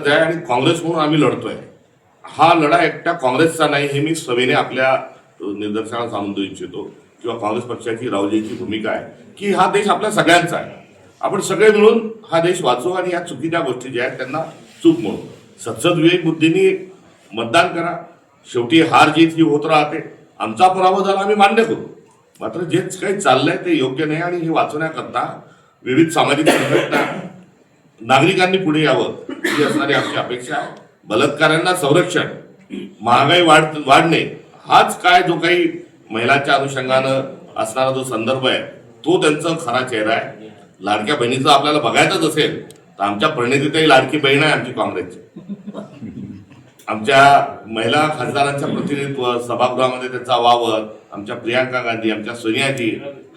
गरज आहे आणि काँग्रेस म्हणून आम्ही लढतोय. हा लढा एकट्या काँग्रेसचा नाही हे मी सविनय आपल्या निदर्शनास आणू इच्छितो, किंवा काँग्रेस पक्षाची राऊजींची भूमिका आहे की हा देश आपल्या सगळ्यांचा आहे. आपण सगळे मिळून हा देश वाचवू आणि या चुकीच्या गोष्टी ज्या आहेत त्यांना चूक म्हणू. सत्सद विवेक बुद्धीने मतदान करा. शेवटी हार जीत ही होत राहते. आमचा पराभव झाला आम्ही मान्य करू, मात्र जे काही चाललंय ते योग्य नाही आणि हे वाचवण्याकरता विविध सामाजिक संघटना नागरिकांनी पुढे यावं ही असणारी आमची अपेक्षा आहे. बलात्कारांना संरक्षण, महागाई वाढणे हाच काय जो काही महिलांच्या अनुषंगानं असणारा जो संदर्भ आहे तो त्यांचा खरा चेहरा आहे. लाडक्या बहिणीचं आपल्याला बघायचंच असेल तर आमच्या परिणितीतही लाडकी बहीण आहे आमची काँग्रेसची. आमच्या महिला खासदारांच्या प्रतिनिधित्व सभागृहामध्ये त्यांचा वावर, आमच्या प्रियांका गांधी, आमच्या सोनियाजी,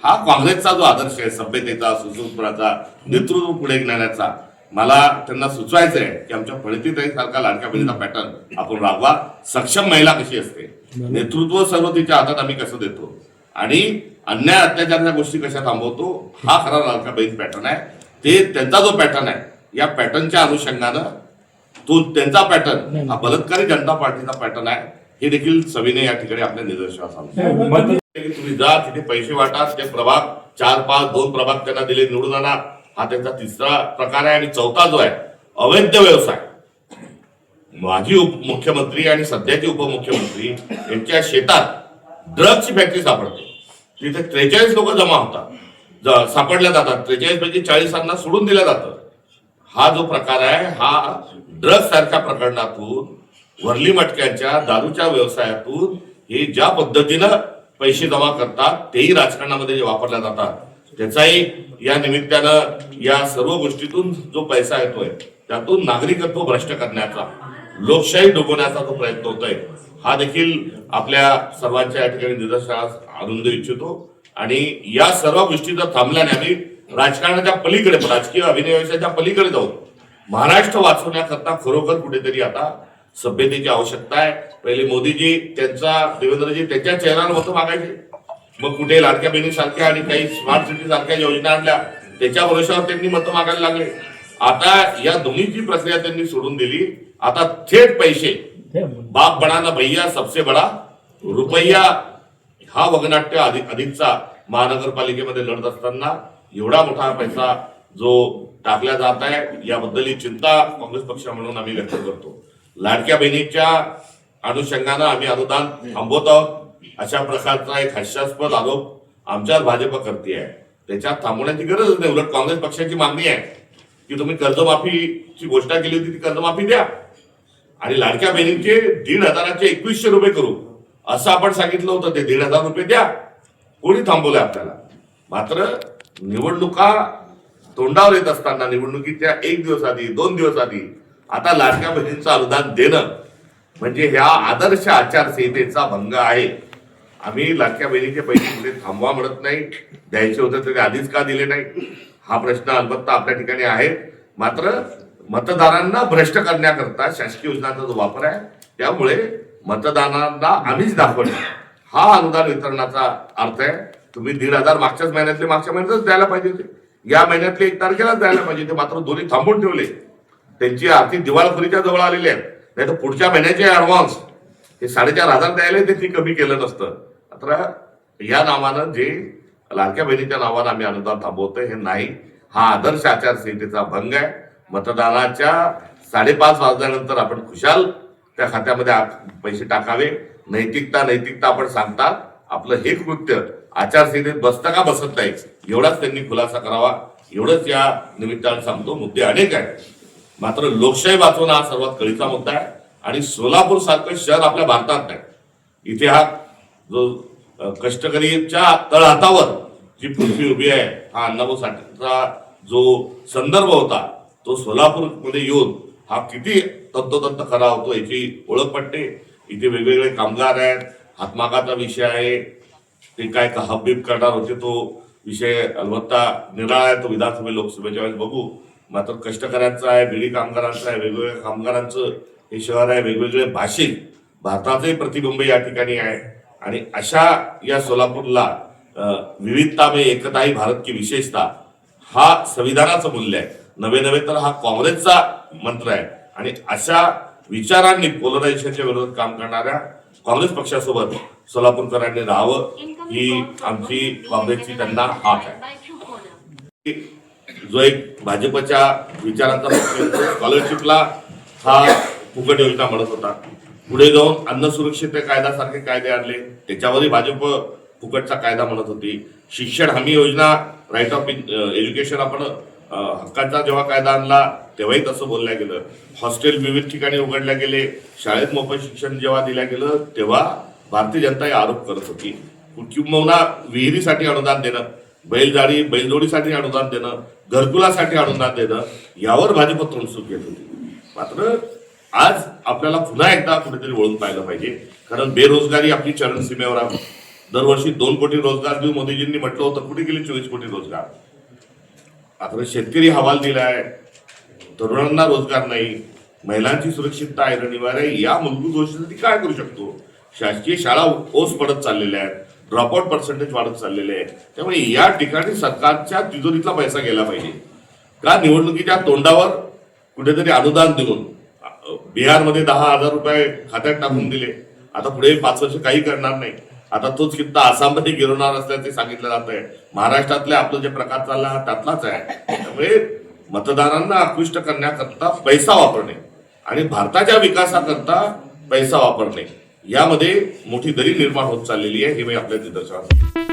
हा काँग्रेसचा जो आदर्श आहे सभ्यतेचा, सुसूत्रपणाचा, नेतृत्व पुढे नेण्याचा, मला त्यांना सुचवायचं आहे की आमच्या परिणितीतही सारखा लाडक्या बहिणीचा पॅटर्न आपण राबवा. सक्षम महिला कशी असते, नेतृत्व सर्व तिच्या हातात आम्ही कसं देतो आणि अन्याय अत्याचाराच्या गोष्टी कशा थांबवतो, हा खरा लाडक्या बहीण पॅटर्न आहे. ते त्यांचा जो पॅटर्न आहे या पॅटर्नच्या अनुषंगानं तो त्यांचा पॅटर्न हा बलात्कारी जनता पार्टीचा पॅटर्न आहे हे देखील सविनय या ठिकाणी आपल्या निदर्शनास आणतो. तुम्ही जा तिथे पैसे वाटा, ते प्रभाग 4, 5, 2 प्रभाग त्यांना दिले, निवडून आणा, हा त्यांचा तिसरा प्रकार आहे. आणि चौथा जो आहे अवैध व्यवसाय. माजी मुख्यमंत्री आणि सध्याचे उपमुख्यमंत्री यांच्या शेतात ड्रग्सची फॅक्टरी सापडते. तिथे 43 लोक जमा होतात, सापडल्या जातात. 43 पैकी 40 सोडून दिलं जातं. हा जो प्रकार आहे हा ड्रग्स सारख्या प्रकरणातून, वरली मटक्यांच्या दारूच्या व्यवसायातून हे ज्या पद्धतीनं पैसे जमा करतात तेही राजकारणामध्ये जे वापरल्या जातात त्याचाही या निमित्तानं या सर्व गोष्टीतून जो पैसा येतोय त्यातून नागरिकत्व भ्रष्ट करण्याचा, लोकशाही डुबवण्याचा जो प्रयत्न होतोय हा देखील आपल्या सर्वांच्या या ठिकाणी निदर्शनास आणून देऊ इच्छितो. आणि या सर्व गोष्टी जर थांबल्याने आम्ही राजकारणाच्या पलीकडे, राजकीय अभिनयाच्या पलीकडे जाऊ. महाराष्ट्र वाचवण्याकरता खरोखर कुठेतरी आता सभ्यतेची आवश्यकता आहे. पहिले मोदीजी देवेंद्रजी त्यांच्या चेहऱ्यावर मतं मागायचे, मग कुठे लाडक्या बहिणीसारख्या आणि काही स्मार्ट सिटी सारख्या योजना आणल्या त्याच्या भरोशावर त्यांनी मतं मागायला लागले. आता या दोन्हीची प्रक्रिया त्यांनी सोडून दिली. आता थेट पैसे, बाप बडा ना भैया सबसे बडा रुपया, हा वगनाट्य अधिकचा महानगरपालिकेमध्ये लढत असताना एवढा मोठा पैसा जो टाकला जात आहे याबद्दल चिंता काँग्रेस पक्ष म्हणून आम्ही व्यक्त करतो. लाडक्या बहिणीच्या अनुषंगानं आम्ही अनुदान थांबवत आहोत अशा प्रकारचा एक हास्यास्पद आरोप आमच्यावर भाजप करते आहे. त्याच्यात थांबवण्याची गरज नाही. उलट काँग्रेस पक्षाची मागणी आहे की तुम्ही कर्जमाफीची घोषणा केली होती ती कर्जमाफी द्या आणि लाडक्या बहिणींचे 1,500चे 2,100 रुपये करू असं आपण सांगितलं होतं. ते 1,500 रुपये द्या. कोणी थांबवलंय आपल्याला? मात्र निवडणुका तोंडावर येत असताना, निवडणुकीच्या 1 दिवस आधी, 2 दिवस आधी आता लाडक्या बहिणींचं अनुदान देणं म्हणजे ह्या आदर्श आचारसंहितेचा भंग आहे. आम्ही लाडक्या बहिणीचे पैसे कुठे थांबवा म्हणत नाही. द्यायचे होते तरी आधीच का दिले नाही हा प्रश्न अलबत्ता आपल्या ठिकाणी आहे. मात्र मतदारांना भ्रष्ट करण्याकरता शासकीय योजनांचा जो वापर आहे त्यामुळे मतदारांना आम्हीच दाखवणे हा अनुदान वितरणाचा अर्थ आहे. तुम्ही 1,500 मागच्या महिन्यातच द्यायला पाहिजे होते. या महिन्यातले 1 तारखेलाच द्यायला पाहिजे होते. मात्र दोन्ही थांबवून ठेवले. त्यांची आर्थिक दिवाळखोरीच्या जवळ आलेली आहे. नाही तर पुढच्या महिन्याचे ऍडव्हान्स हे 4,500 द्यायला त्यांनी कमी केलं नसतं. मात्र या नावानं जे लाडक्या बहिणीच्या नावानं आम्ही अनुदान थांबवतोय हे नाही. हा आदर्श आचारसंहितेचा भंग आहे. मतदानाच्या 5:30 वाजल्यानंतर आपण खुशाल त्या खात्यामध्ये पैसे टाकावे. नैतिकता आपण सांगता आपलं हे कृत्य आचारसंहितेत बसतं का बसत नाही एवढाच त्यांनी खुलासा करावा. एवढंच या निमित्तानं सांगतो. मुद्दे अनेक आहेत मात्र लोकशाही वाचवणं हा सर्वात कळीचा मुद्दा आहे. आणि सोलापूर सारखं शहर आपल्या भारतात नाही. इथे हा जो कष्टकरीच्या तळहातावर जी पृथ्वी उभी आहे हा अण्णाभाऊ साठेंचा जो संदर्भ होता तो सोलापूरमध्ये येऊन हा किती तंतोतंत खरा होतो याची ओळख पडते. इथे वेगवेगळे कामगार आहेत. हातमागाचा विषय आहे. ते काय हबीब करणार होते तो विषय अलबत्ता निराळा आहे. तो विधानसभा लोकसभेच्या वेळेस बघू. मात्र कष्टकऱ्यांचा आहे, बिडी कामगारांचा आहे, वेगवेगळ्या कामगारांचं हे शहर आहे. वेगवेगळे भाषिक भारताचंही प्रतिबिंब या ठिकाणी आहे. आणि अशा या सोलापूरला विविधता में एकता ही भारत की विशेषता हा संविधानाचं मूल्य आहे. नवे तर हा काँग्रेसचा मंत्र आहे. आणि अशा विचारांनी पोलरायझेशनच्या विरोधात काम करणाऱ्या काँग्रेस पक्षासोबत सोलापूरकरांनी राहावं ही आमची काँग्रेसची त्यांना हाक आहे. जो एक भाजपच्या विचारांचा स्कॉलरशिपला हा फुकट योजना म्हणत होता, पुढे जाऊन अन्न सुरक्षित कायद्यासारखे कायदे आणले, त्याच्यावरही भाजप फुकटचा कायदा म्हणत होती. शिक्षण हमी योजना, राईट ऑफ एज्युकेशन आपण हक्काचा जेव्हा कायदा आणला तेव्हाही तसं बोलल्या गेलं. हॉस्टेल विविध ठिकाणी उघडल्या गेले, शाळेत मोफत शिक्षण जेव्हा दिल्या गेलं तेव्हा भारतीय जनता हे आरोप करत होती. किंबहुना विहिरीसाठी अनुदान देणं, बैलजोडीसाठी अनुदान देणं, घरकुलासाठी अनुदान देणं, यावर भाजप तोंडसूक घेत होती. मात्र आज आपल्याला पुन्हा एकदा कुठेतरी वळून पाहिलं पाहिजे, कारण बेरोजगारी आपली चरणसीमेवर आहे. दरवर्षी 2 कोटी रोजगार देऊ मोदीजींनी म्हटलं होतं, कुठे गेले 24 कोटी रोजगार? आता शेतकरी हवाल दिलाय, तरुणांना रोजगार नाही, महिलांची सुरक्षितता ऐरणीवर आहे. या मूलभूत गोष्टीसाठी काय करू शकतो? शासकीय शाळा ओस पडत चाललेल्या आहेत, ड्रॉपआउट पर्सेंटेज वाढत चाललेले आहे. त्यामुळे या ठिकाणी सरकारच्या तिजोरीतला पैसा गेला पाहिजे का? निवडणुकीच्या तोंडावर कुठेतरी अनुदान देऊन बिहारमध्ये 10,000 रुपये खात्यात टाकून दिले, आता पुढे 5 वर्ष काही करणार नाही. आता तोच कित्ता आसाममध्ये गिरवणार असल्याचे सांगितलं जात आहे. महाराष्ट्रातले आपलं जे प्रकार चालला हा त्यातलाच आहे. त्यामुळे मतदारांना आकृष्ट करण्याकरता पैसा वापरणे आणि भारताच्या विकासाकरता पैसा वापरणे यामध्ये मोठी दरी निर्माण होत चाललेली आहे, हे मी आपल्या निदर्शनास